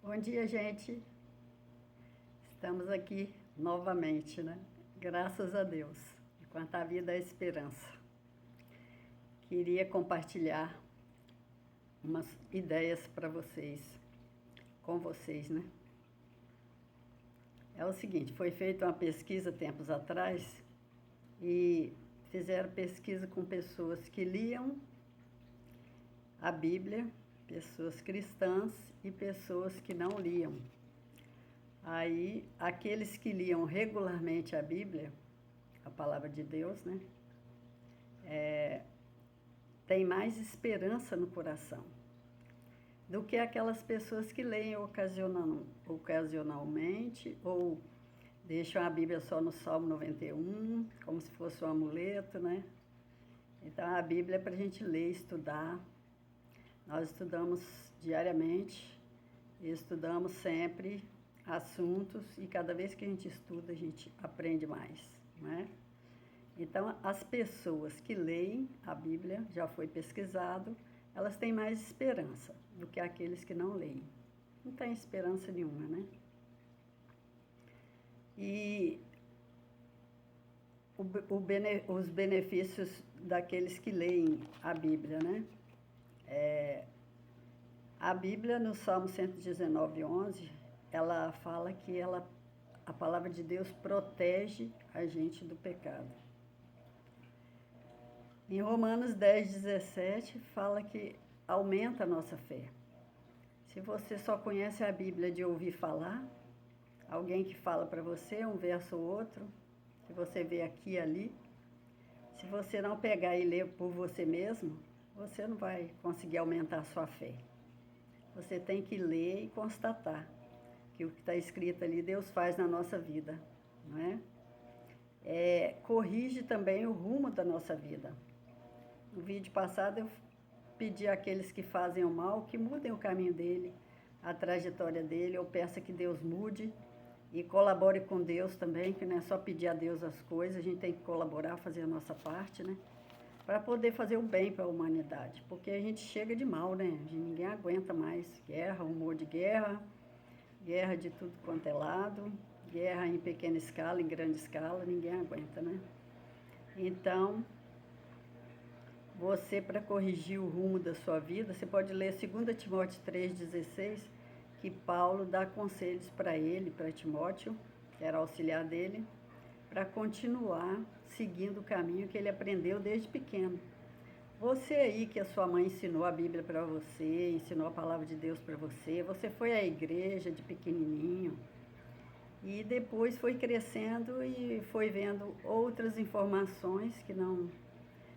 Bom dia, gente. Estamos aqui novamente, né? Graças a Deus. Enquanto a vida é esperança. Queria compartilhar umas ideias para vocês, com vocês, né? É o seguinte, foi feita uma pesquisa tempos atrás e fizeram pesquisa com pessoas que liam a Bíblia, pessoas cristãs e pessoas que não liam. Aí, aqueles que liam regularmente a Bíblia, a palavra de Deus, né? Tem mais esperança no coração do que aquelas pessoas que leem ocasionalmente ou deixam a Bíblia só no Salmo 91, como se fosse um amuleto, né? Então, a Bíblia é para a gente ler, estudar. Nós estudamos diariamente e estudamos sempre assuntos e cada vez que a gente estuda, a gente aprende mais, né? Então, as pessoas que leem a Bíblia, já foi pesquisado, elas têm mais esperança do que aqueles que não leem. Não tem esperança nenhuma, né? E os benefícios daqueles que leem a Bíblia, né? A Bíblia, no Salmo 119, 11, ela fala que a palavra de Deus protege a gente do pecado. Em Romanos 10, 17, fala que aumenta a nossa fé. Se você só conhece a Bíblia de ouvir falar, alguém que fala para você um verso ou outro, que você vê aqui e ali, se você não pegar e ler por você mesmo, você não vai conseguir aumentar a sua fé. Você tem que ler e constatar que o que está escrito ali Deus faz na nossa vida, não é? Corrige também o rumo da nossa vida. No vídeo passado eu pedi àqueles que fazem o mal que mudem o caminho dele, a trajetória dele. Eu peço que Deus mude e colabore com Deus também, que não é só pedir a Deus as coisas, a gente tem que colaborar, fazer a nossa parte, né? Para poder fazer o bem para a humanidade, porque a gente chega de mal, né? Ninguém aguenta mais guerra, rumor de guerra, guerra de tudo quanto é lado, guerra em pequena escala, em grande escala, ninguém aguenta, né? Então, você, para corrigir o rumo da sua vida, você pode ler 2 Timóteo 3,16, que Paulo dá conselhos para ele, para Timóteo, que era auxiliar dele, para continuar seguindo o caminho que ele aprendeu desde pequeno. Você aí que a sua mãe ensinou a Bíblia para você, ensinou a palavra de Deus para você, você foi à igreja de pequenininho e depois foi crescendo e foi vendo outras informações que não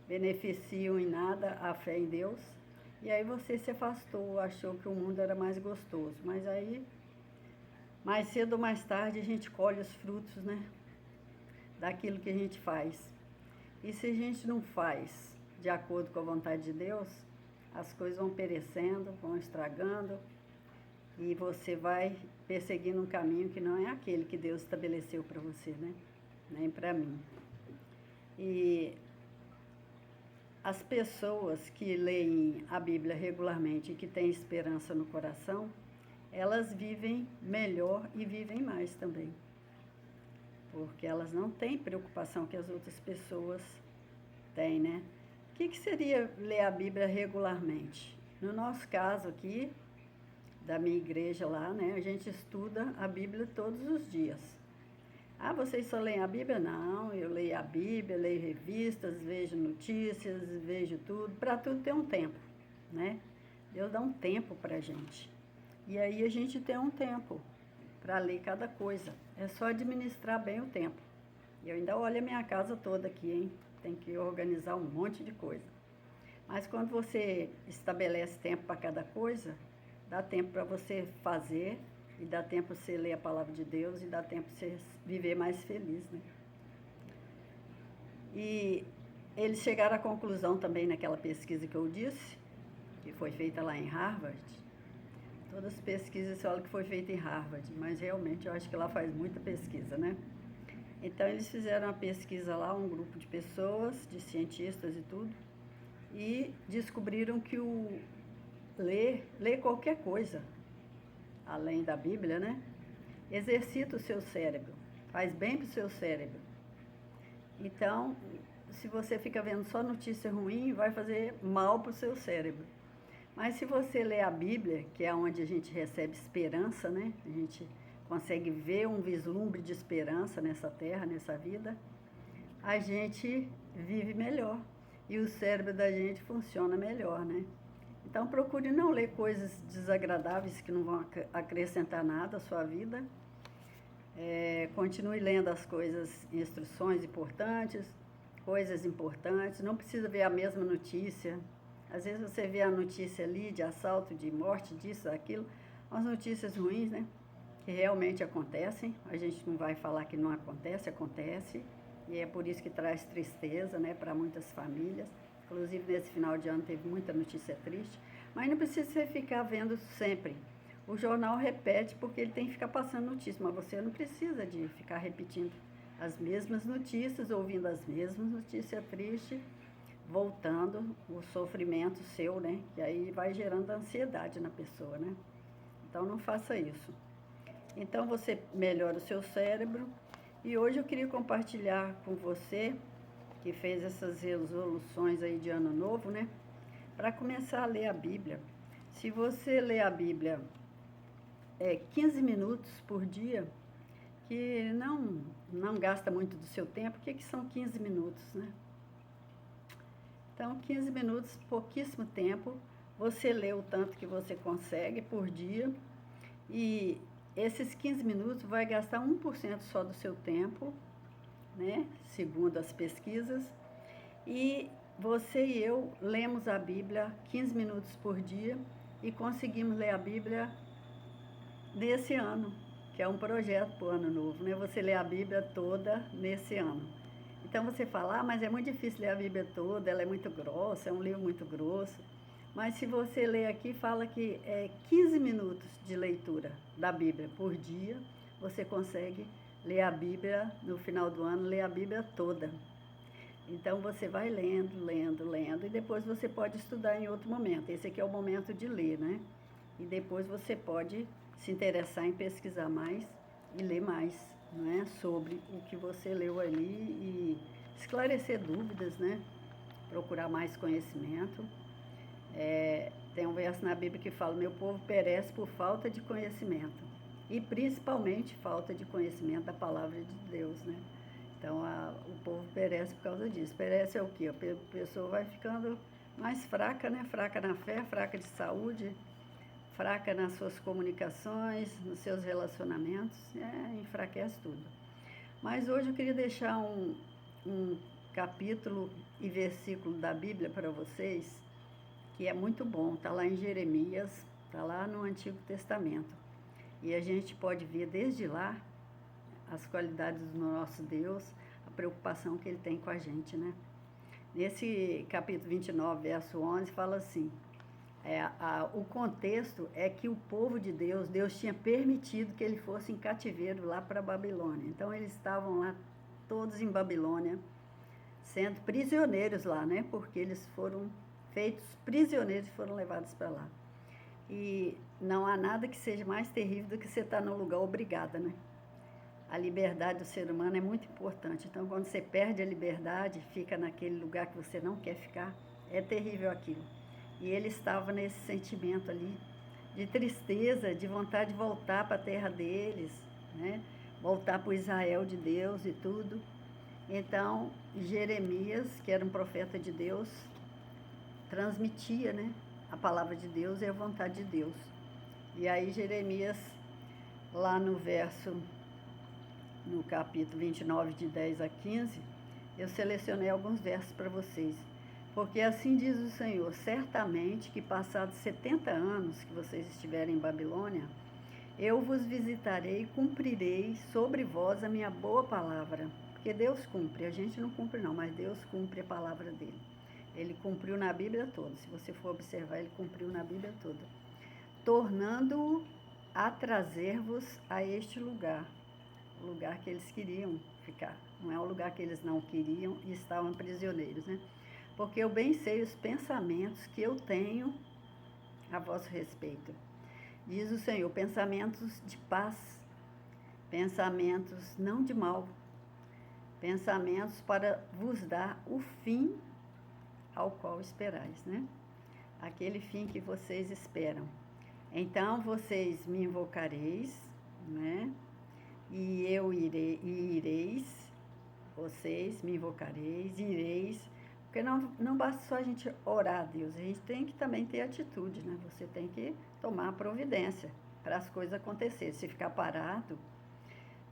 beneficiam em nada a fé em Deus. E aí você se afastou, achou que o mundo era mais gostoso. Mas aí, mais cedo ou mais tarde, a gente colhe os frutos, né? Daquilo que a gente faz. E se a gente não faz de acordo com a vontade de Deus, as coisas vão perecendo, vão estragando e você vai perseguindo um caminho que não é aquele que Deus estabeleceu para você, né? Nem para mim. E as pessoas que leem a Bíblia regularmente e que têm esperança no coração, elas vivem melhor e vivem mais também. Porque elas não têm preocupação que as outras pessoas têm, né? O que seria ler a Bíblia regularmente? No nosso caso aqui, da minha igreja lá, né? A gente estuda a Bíblia todos os dias. Ah, vocês só leem a Bíblia? Não, eu leio a Bíblia, leio revistas, vejo notícias, vejo tudo. Para tudo tem um tempo, né? Deus dá um tempo para a gente. E aí a gente tem um tempo para ler cada coisa. É só administrar bem o tempo. E eu ainda olho a minha casa toda aqui, hein? Tem que organizar um monte de coisa. Mas quando você estabelece tempo para cada coisa, dá tempo para você fazer e dá tempo para você ler a palavra de Deus e dá tempo para você viver mais feliz, né? E eles chegaram à conclusão também naquela pesquisa que eu disse, que foi feita lá em Harvard. Todas as pesquisas falam que foi feita em Harvard, mas realmente eu acho que lá faz muita pesquisa, né? Então eles fizeram uma pesquisa lá, um grupo de pessoas, de cientistas e tudo, e descobriram que ler qualquer coisa, além da Bíblia, né? Exercita o seu cérebro, faz bem para o seu cérebro. Então, se você fica vendo só notícia ruim, vai fazer mal para o seu cérebro. Mas se você ler a Bíblia, que é onde a gente recebe esperança, né? A gente consegue ver um vislumbre de esperança nessa terra, nessa vida, a gente vive melhor e o cérebro da gente funciona melhor, né? Então procure não ler coisas desagradáveis que não vão acrescentar nada à sua vida. Continue lendo as coisas, instruções importantes, coisas importantes. Não precisa ver a mesma notícia. Às vezes você vê a notícia ali de assalto, de morte, disso, daquilo, umas notícias ruins, né? Que realmente acontecem. A gente não vai falar que não acontece, acontece. E é por isso que traz tristeza, né, para muitas famílias. Inclusive, nesse final de ano teve muita notícia triste. Mas não precisa você ficar vendo sempre. O jornal repete porque ele tem que ficar passando notícia, mas você não precisa de ficar repetindo as mesmas notícias, ouvindo as mesmas notícias tristes, voltando o sofrimento seu, né? Que aí vai gerando ansiedade na pessoa, né? Então, não faça isso. Então, você melhora o seu cérebro. E hoje eu queria compartilhar com você, que fez essas resoluções aí de ano novo, né? Para começar a ler a Bíblia. Se você ler a Bíblia 15 minutos por dia, que não gasta muito do seu tempo, o que são 15 minutos, né? Então, 15 minutos, pouquíssimo tempo, você lê o tanto que você consegue por dia e esses 15 minutos vai gastar 1% só do seu tempo, né? Segundo as pesquisas. E você e eu lemos a Bíblia 15 minutos por dia e conseguimos ler a Bíblia nesse ano, que é um projeto para o ano novo, né? Você lê a Bíblia toda nesse ano. Então você fala, mas é muito difícil ler a Bíblia toda, ela é muito grossa, é um livro muito grosso. Mas se você ler aqui, fala que 15 minutos de leitura da Bíblia por dia, você consegue ler a Bíblia, no final do ano, ler a Bíblia toda. Então você vai lendo, lendo, lendo, e depois você pode estudar em outro momento. Esse aqui é o momento de ler, né? E depois você pode se interessar em pesquisar mais e ler mais, né? Sobre o que você leu ali e esclarecer dúvidas, né? Procurar mais conhecimento. Tem um verso na Bíblia que fala, meu povo perece por falta de conhecimento. E principalmente falta de conhecimento da palavra de Deus, né? Então, o povo perece por causa disso. Perece é o quê? A pessoa vai ficando mais fraca, né? Fraca na fé, fraca de saúde, fraca nas suas comunicações, nos seus relacionamentos, enfraquece tudo. Mas hoje eu queria deixar um capítulo e versículo da Bíblia para vocês, que é muito bom, está lá em Jeremias, está lá no Antigo Testamento. E a gente pode ver desde lá as qualidades do nosso Deus, a preocupação que Ele tem com a gente, né? Nesse capítulo 29, verso 11, fala assim, o contexto é que o povo de Deus tinha permitido que ele fosse em cativeiro lá para a Babilônia. Então, eles estavam lá todos em Babilônia, sendo prisioneiros lá, né? Porque eles foram feitos prisioneiros e foram levados para lá. E não há nada que seja mais terrível do que você estar num lugar obrigada, né? A liberdade do ser humano é muito importante. Então, quando você perde a liberdade, fica naquele lugar que você não quer ficar, é terrível aquilo. E ele estava nesse sentimento ali de tristeza, de vontade de voltar para a terra deles, né? Voltar para o Israel de Deus e tudo. Então, Jeremias, que era um profeta de Deus, transmitia, né, a palavra de Deus e a vontade de Deus. E aí Jeremias, lá no capítulo 29, de 10 a 15, eu selecionei alguns versos para vocês. Porque assim diz o Senhor, certamente que passados 70 anos que vocês estiverem em Babilônia, eu vos visitarei e cumprirei sobre vós a minha boa palavra. Porque Deus cumpre, a gente não cumpre não, mas Deus cumpre a palavra dele. Ele cumpriu na Bíblia toda, se você for observar, ele cumpriu na Bíblia toda. Tornando-o a trazer-vos a este lugar, o lugar que eles queriam ficar. Não é o lugar que eles não queriam e estavam prisioneiros, né? Porque eu bem sei os pensamentos que eu tenho a vosso respeito. diz o Senhor, pensamentos de paz, pensamentos não de mal, pensamentos para vos dar o fim ao qual esperais, né? Aquele fim que vocês esperam. Então, vocês me invocareis, né? E eu ireis, vocês me invocareis, ireis, porque não basta só a gente orar a Deus, a gente tem que também ter atitude, né? Você tem que tomar providência para as coisas acontecerem. Se ficar parado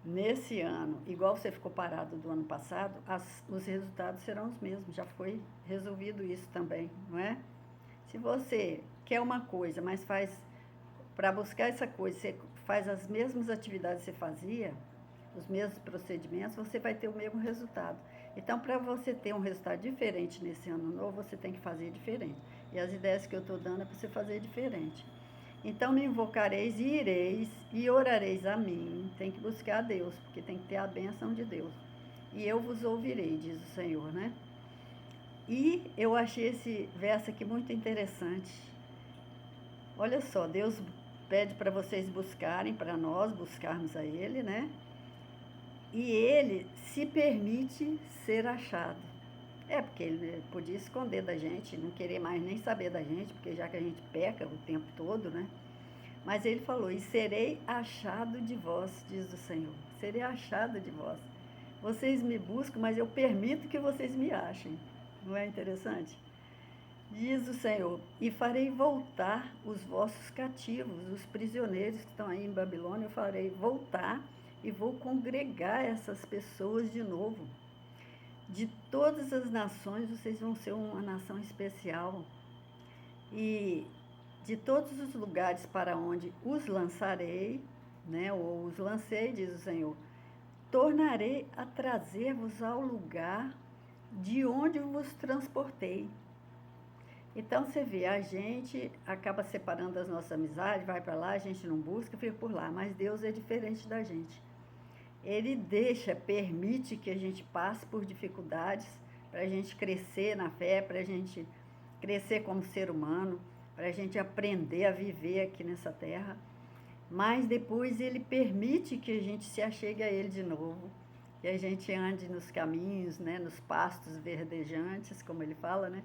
nesse ano, igual você ficou parado do ano passado, os resultados serão os mesmos. Já foi resolvido isso também, não é? Se você quer uma coisa, mas para buscar essa coisa, você faz as mesmas atividades que você fazia, os mesmos procedimentos, você vai ter o mesmo resultado. Então, para você ter um resultado diferente nesse ano novo, você tem que fazer diferente. E as ideias que eu estou dando é para você fazer diferente. Então, me invocareis e ireis e orareis a mim. Tem que buscar a Deus, porque tem que ter a bênção de Deus. E eu vos ouvirei, diz o Senhor, né? E eu achei esse verso aqui muito interessante. Olha só, Deus pede para vocês buscarem, para nós buscarmos a Ele, né? E Ele se permite ser achado. Porque Ele podia esconder da gente, não querer mais nem saber da gente, porque já que a gente peca o tempo todo, né? Mas Ele falou, e serei achado de vós, diz o Senhor. Serei achado de vós. Vocês me buscam, mas eu permito que vocês me achem. Não é interessante? Diz o Senhor, e farei voltar os vossos cativos, os prisioneiros que estão aí em Babilônia, eu farei voltar e vou congregar essas pessoas de novo. De todas as nações, vocês vão ser uma nação especial. E de todos os lugares para onde os lançarei, né, ou os lancei, diz o Senhor, tornarei a trazer-vos ao lugar de onde vos transportei. Então, você vê, a gente acaba separando as nossas amizades, vai para lá, a gente não busca, fica por lá. Mas Deus é diferente da gente. Ele permite que a gente passe por dificuldades para a gente crescer na fé, para a gente crescer como ser humano, para a gente aprender a viver aqui nessa terra. Mas depois Ele permite que a gente se achegue a Ele de novo, que a gente ande nos caminhos, né, nos pastos verdejantes, como Ele fala, né?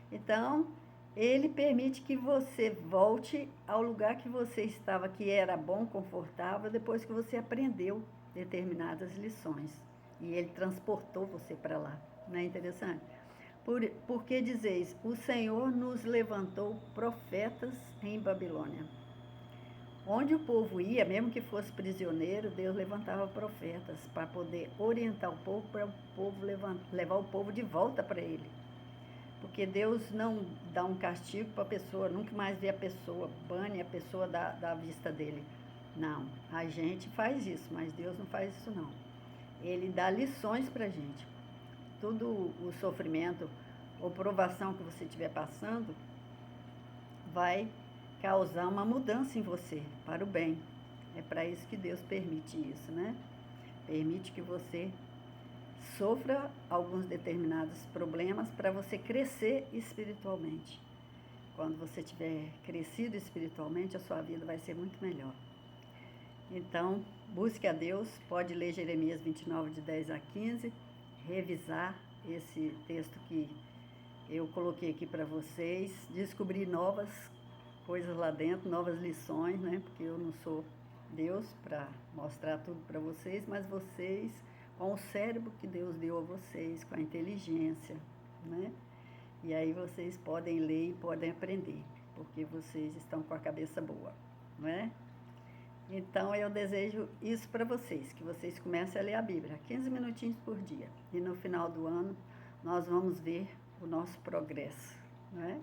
Então, Ele permite que você volte ao lugar que você estava, que era bom, confortável, depois que você aprendeu determinadas lições. E Ele transportou você para lá. Não é interessante? Porque dizeis, o Senhor nos levantou profetas em Babilônia. Onde o povo ia, mesmo que fosse prisioneiro, Deus levantava profetas para poder orientar o povo, para o povo levar o povo de volta para Ele. Porque Deus não dá um castigo para a pessoa, nunca mais vê a pessoa, bane a pessoa da vista dele. Não, a gente faz isso, mas Deus não faz isso não. Ele dá lições para a gente. Todo o sofrimento ou provação que você estiver passando vai causar uma mudança em você, para o bem. É para isso que Deus permite isso, né? Permite que você sofra alguns determinados problemas para você crescer espiritualmente. Quando você tiver crescido espiritualmente, a sua vida vai ser muito melhor. Então, busque a Deus, pode ler Jeremias 29, de 10 a 15, revisar esse texto que eu coloquei aqui para vocês, descobrir novas coisas lá dentro, novas lições, né? Porque eu não sou Deus para mostrar tudo para vocês, mas vocês, com o cérebro que Deus deu a vocês, com a inteligência, né? E aí vocês podem ler e podem aprender, porque vocês estão com a cabeça boa, não é? Então, eu desejo isso para vocês, que vocês comecem a ler a Bíblia, 15 minutinhos por dia. E no final do ano, nós vamos ver o nosso progresso, não é?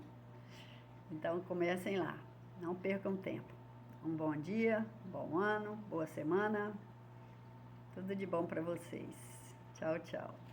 Então, comecem lá, não percam tempo. Um bom dia, um bom ano, boa semana, tudo de bom para vocês. Tchau, tchau.